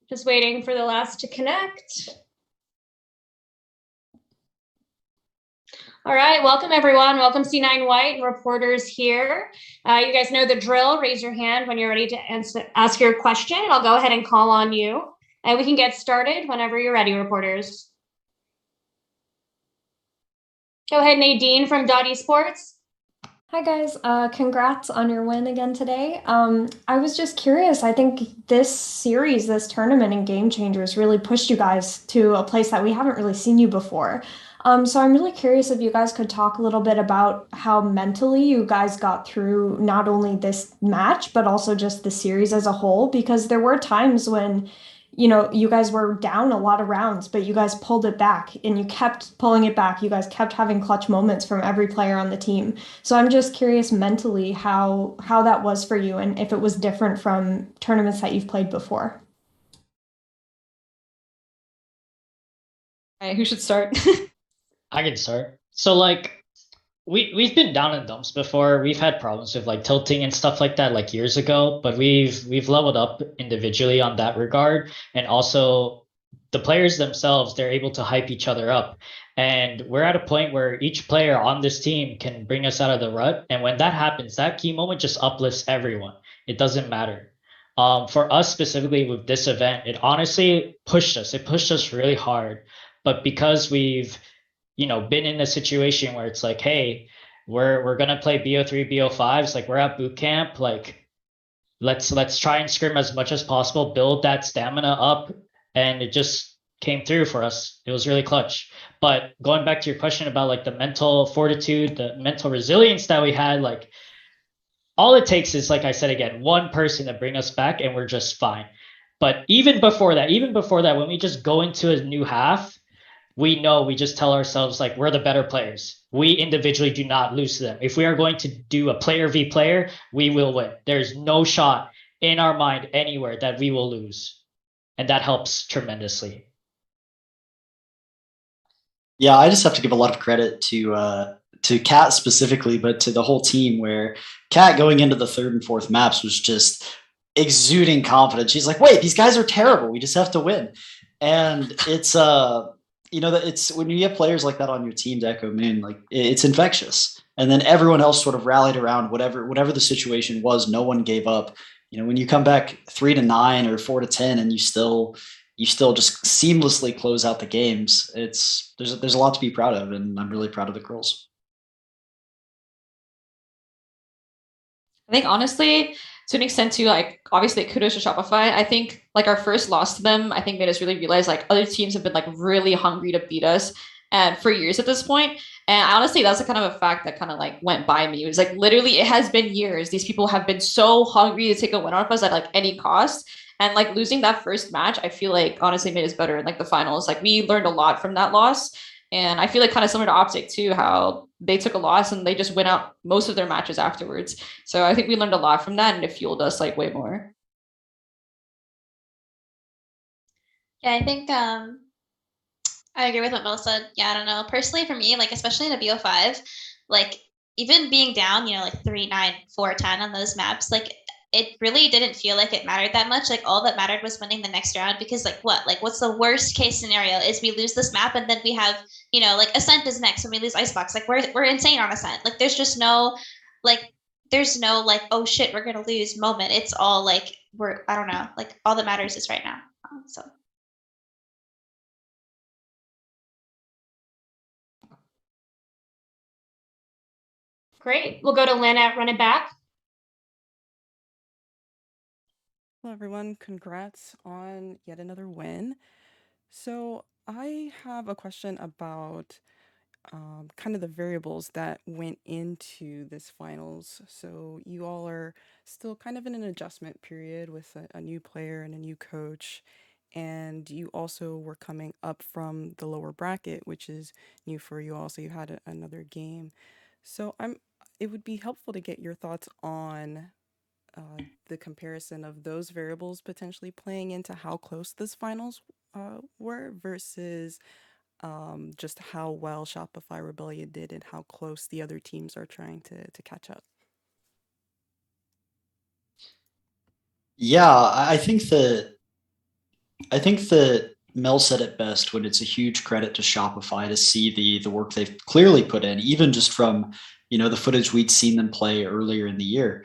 Just waiting for the last to connect. All right, welcome everyone. Welcome C9 White and reporters here. You guys know the drill. Raise your hand when you're ready to ask your question. I'll go ahead and call on you. And we can get started whenever you're ready, reporters. Go ahead, Nadine from Dot Esports. Hi guys, congrats on your win again today. I was just curious. I think this series, this tournament and Game Changers really pushed you guys to a place that we haven't really seen you before. So I'm really curious if you guys could talk a little bit about how mentally you guys got through not only this match, but also just the series as a whole, because there were times when you guys were down a lot of rounds, but you guys pulled it back and you kept pulling it back. You guys kept having clutch moments from every player on the team. So I'm just curious mentally how that was for you and if it was different from tournaments that you've played before. All right, who should start? I can start. So we've been down in dumps before. We've had problems with like tilting and stuff like that like years ago, but we've leveled up individually on that regard. And also the players themselves, they're able to hype each other up. And we're at a point where each player on this team can bring us out of the rut. And when that happens, that key moment just uplifts everyone. It doesn't matter. For us specifically with this event, it honestly pushed us. It pushed us really hard. But because we've been in a situation where it's like, hey, we're gonna play BO3, BO5s, like we're at boot camp, like let's try and scrim as much as possible, build that stamina up, and it just came through for us. It was really clutch. But going back to your question about like the mental fortitude, the mental resilience that we had, like all it takes is, like I said again, one person to bring us back and we're just fine. But even before that, when we just go into a new half, we know we just tell ourselves like we're the better players. We individually do not lose to them. If we are going to do a player v player, we will win. There's no shot in our mind anywhere that we will lose. And that helps tremendously. Yeah, I just have to give a lot of credit to Kat specifically, but to the whole team where Kat going into the third and fourth maps was just exuding confidence. She's like, wait, these guys are terrible. We just have to win. And it's that it's when you have players like that on your team to Echo Moon, like it's infectious. And then everyone else sort of rallied around whatever the situation was. No one gave up. When you come back 3-9 or 4-10 and you still just seamlessly close out the games. There's a lot to be proud of, and I'm really proud of the girls. I think honestly, to an extent too, like obviously kudos to Shopify. I think like our first loss to them, I think made us really realize like other teams have been like really hungry to beat us and for years at this point. And honestly, that's a kind of a fact that kind of like went by me. It was like literally it has been years. These people have been so hungry to take a win off us at like any cost. And like losing that first match, I feel like honestly made us better in like the finals. Like we learned a lot from that loss. And I feel like kind of similar to Optic too, how they took a loss and they just went out most of their matches afterwards. So I think we learned a lot from that and it fueled us like way more. Yeah, I think I agree with what Mel said. Yeah, I don't know. Personally, for me, like especially in a BO5, like even being down, like 3-9, 4-10 on those maps, like it really didn't feel like it mattered that much. Like all that mattered was winning the next round because like what? Like what's the worst case scenario is we lose this map and then we have, like Ascent is next when we lose Icebox. Like we're insane on Ascent. Like there's just no like there's no like, oh shit, we're gonna lose moment. It's all like I don't know, like all that matters is right now. So Great. We'll go to Lynne at Run It Back. Hello, everyone. Congrats on yet another win. So I have a question about kind of the variables that went into this finals. So you all are still kind of in an adjustment period with a new player and a new coach. And you also were coming up from the lower bracket, which is new for you all. So you had another game. So it would be helpful to get your thoughts on the comparison of those variables potentially playing into how close this finals were versus just how well Shopify Rebellion did and how close the other teams are trying to catch up. Yeah, I think that I think that Mel said it best when it's a huge credit to Shopify to see the work they've clearly put in, even just from the footage we'd seen them play earlier in the year.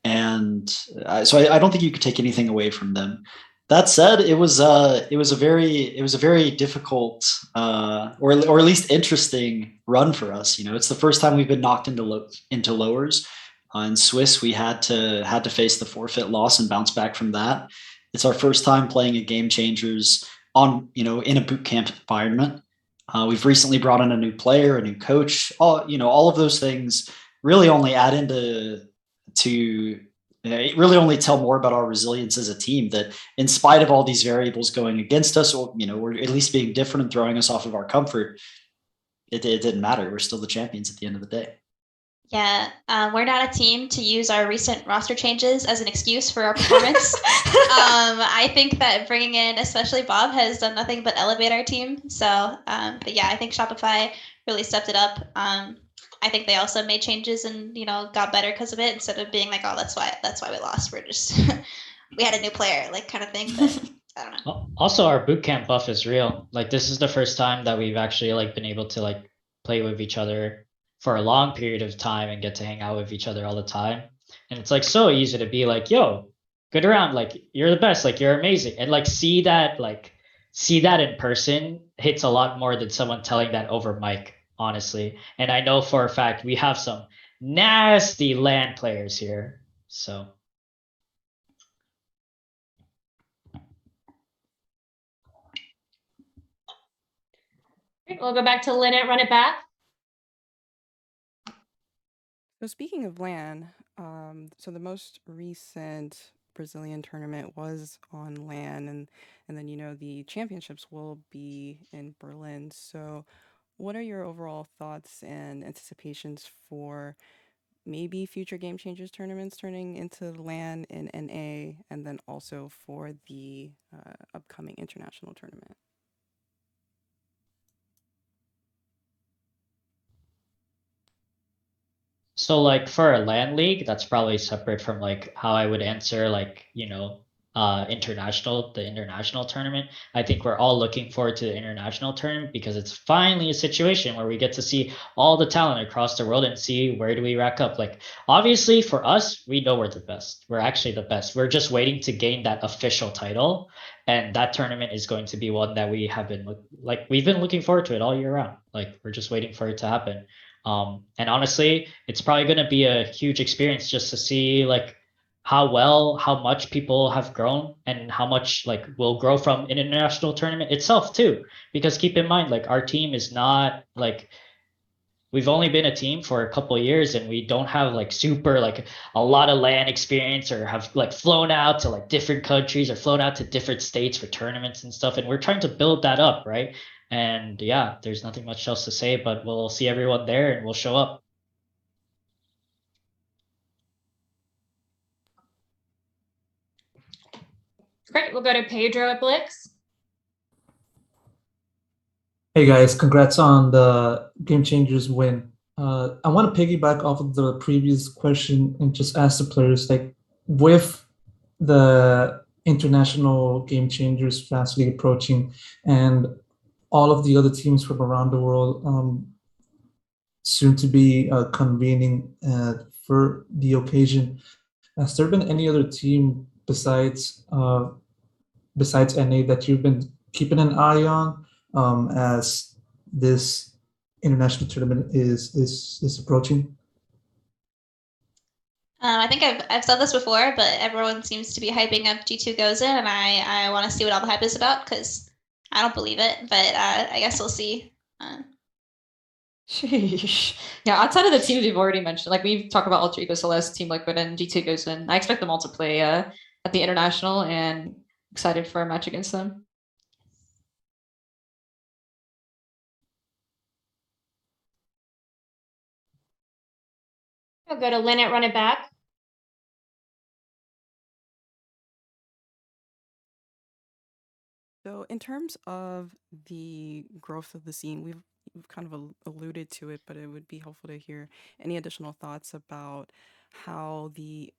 And so I don't think you could take anything away from them. That said, it was a very difficult or at least interesting run for us. It's the first time we've been knocked into lowers. In Swiss, we had to face the forfeit loss and bounce back from that. It's our first time playing a Game Changers on in a boot camp environment. We've recently brought in a new player, a new coach. All of those things really only add into to it really only tell more about our resilience as a team, that in spite of all these variables going against us, or we're at least being different and throwing us off of our comfort, it didn't matter. We're still the champions at the end of the day. Yeah, we're not a team to use our recent roster changes as an excuse for our performance. I think that bringing in, especially Bob, has done nothing but elevate our team. So, but yeah, I think Shopify really stepped it up. I think they also made changes and got better because of it, instead of being like, oh, that's why we lost. We're just we had a new player, like, kind of thing. But I don't know. Also, our bootcamp buff is real. Like, this is the first time that we've actually been able to play with each other for a long period of time and get to hang out with each other all the time. And it's so easy to be like, yo, good round, you're the best, you're amazing. And see that in person hits a lot more than someone telling that over mic, honestly. And I know for a fact we have some nasty LAN players here. So We'll go back to Lynne at Run It Back. So speaking of LAN, so the most recent Brazilian tournament was on LAN, and then the championships will be in Berlin. So, what are your overall thoughts and anticipations for maybe future Game Changers tournaments turning into LAN and NA, and then also for the upcoming international tournament? So for a LAN league, that's probably separate from how I would answer the international tournament. I think we're all looking forward to the international tournament because it's finally a situation where we get to see all the talent across the world and see where do we rack up. Obviously for us, we know we're the best. We're actually the best. We're just waiting to gain that official title, and that tournament is going to be one that we have been we've been looking forward to it all year round. We're just waiting for it to happen. And honestly, it's probably going to be a huge experience just to see how much people have grown and how much will grow from an international tournament itself too. Because keep in mind, our team is not we've only been a team for a couple of years, and we don't have super a lot of LAN experience, or have flown out to different countries or flown out to different states for tournaments and stuff. And we're trying to build that up, right? And yeah, there's nothing much else to say, but we'll see everyone there and we'll show up. Great. We'll go to Pedro at Blix. Hey guys, congrats on the Game Changers win. I want to piggyback off of the previous question and just ask the players, with the international Game Changers fastly approaching and all of the other teams from around the world soon to be convening for the occasion, has there been any other team besides NA that you've been keeping an eye on as this international tournament is approaching? I think I've said this before, but everyone seems to be hyping up G2 goes in, and I want to see what all the hype is about, because I don't believe it, but I guess we'll see. Sheesh. Yeah, outside of the teams we've already mentioned, we've talked about Ultra Eco Celeste, Team Liquid, and G2 goes in. I expect them all to play at the international, and excited for a match against them. I'll go to Lynne at Run It Back. So, in terms of the growth of the scene, we've kind of alluded to it, but it would be helpful to hear any additional thoughts about how the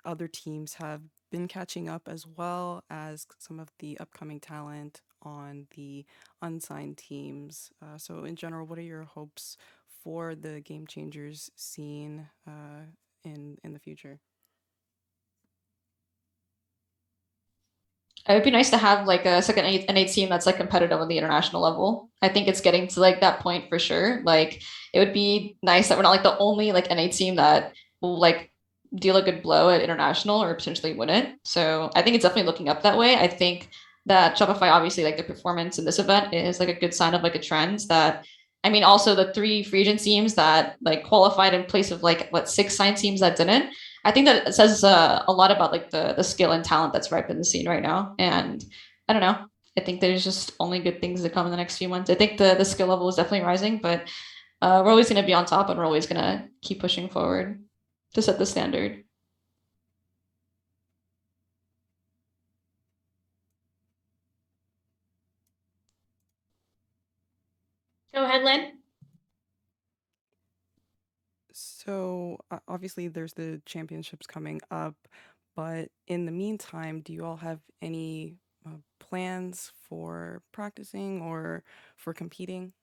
other teams have been catching up as well as some of the upcoming talent on the unsigned teams. So in general, what are your hopes for the Game Changers scene in the future? It would be nice to have like a second NA team that's like competitive on the international level. I think it's getting to like that point for sure. Like it would be nice that we're not like the only like NA team that will like deal a good blow at international or potentially win it. So I think it's definitely looking up that way. I think that Shopify, obviously, like the performance in this event is like a good sign of like a trend that, I mean, also the 3 free agent teams that like qualified in place of like what 6 signed teams that didn't. I think that it says a lot about like the skill and talent that's ripe in the scene right now. And I don't know. I think there's just only good things to come in the next few months. I think the skill level is definitely rising, but we're always going to be on top and we're always going to keep pushing forward to set the standard. Go ahead, Lynn. So obviously there's the championships coming up, but in the meantime, do you all have any plans for practicing or for competing?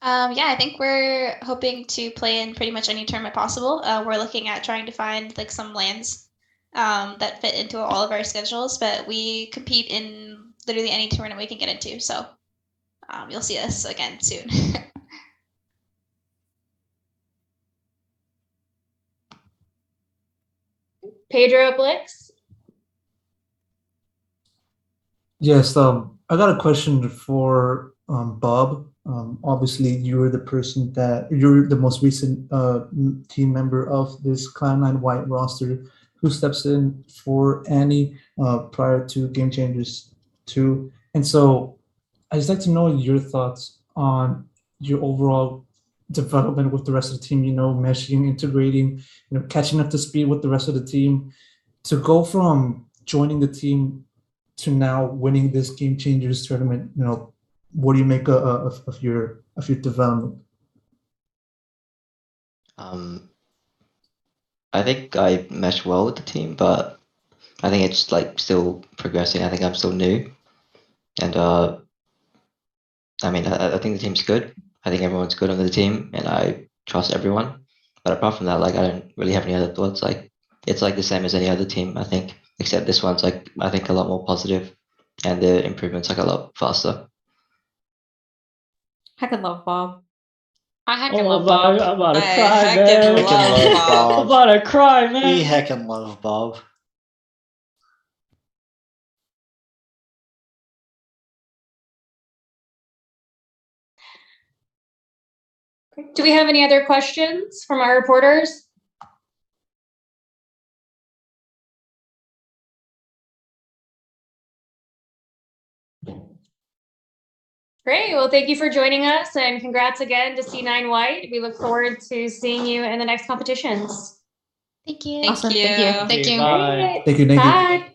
Yeah, I think we're hoping to play in pretty much any tournament possible. We're looking at trying to find like some lands that fit into all of our schedules, but we compete in literally any tournament we can get into. So you'll see us again soon. Pedro Blix. Yes, I got a question for Bob. Obviously, you're the most recent team member of this Cloud9 White roster who steps in for Annie prior to Game Changers 2. And so I'd just like to know your thoughts on your overall development with the rest of the team, meshing, integrating, catching up to speed with the rest of the team to go from joining the team to now winning this Game Changers tournament. What do you make of your development? I think I mesh well with the team, but I think it's like still progressing. I think I'm still new, and I mean, I think the team's good. I think everyone's good on the team, and I trust everyone. But apart from that, like I don't really have any other thoughts. Like it's like the same as any other team, I think, except this one's like I think a lot more positive, and the improvements like a lot faster. Heckin' love Bob. I heckin' Oh, love Bob. I'm about to I cry, heckin' man. Heckin' love love Bob. I'm about to cry, man. We heckin' love Bob. Do we have any other questions from our reporters? Great. Well, thank you for joining us and congrats again to C9 White. We look forward to seeing you in the next competitions. Thank you. Thank Awesome. you. Thank you. Thank you. Bye. Thank you. Bye.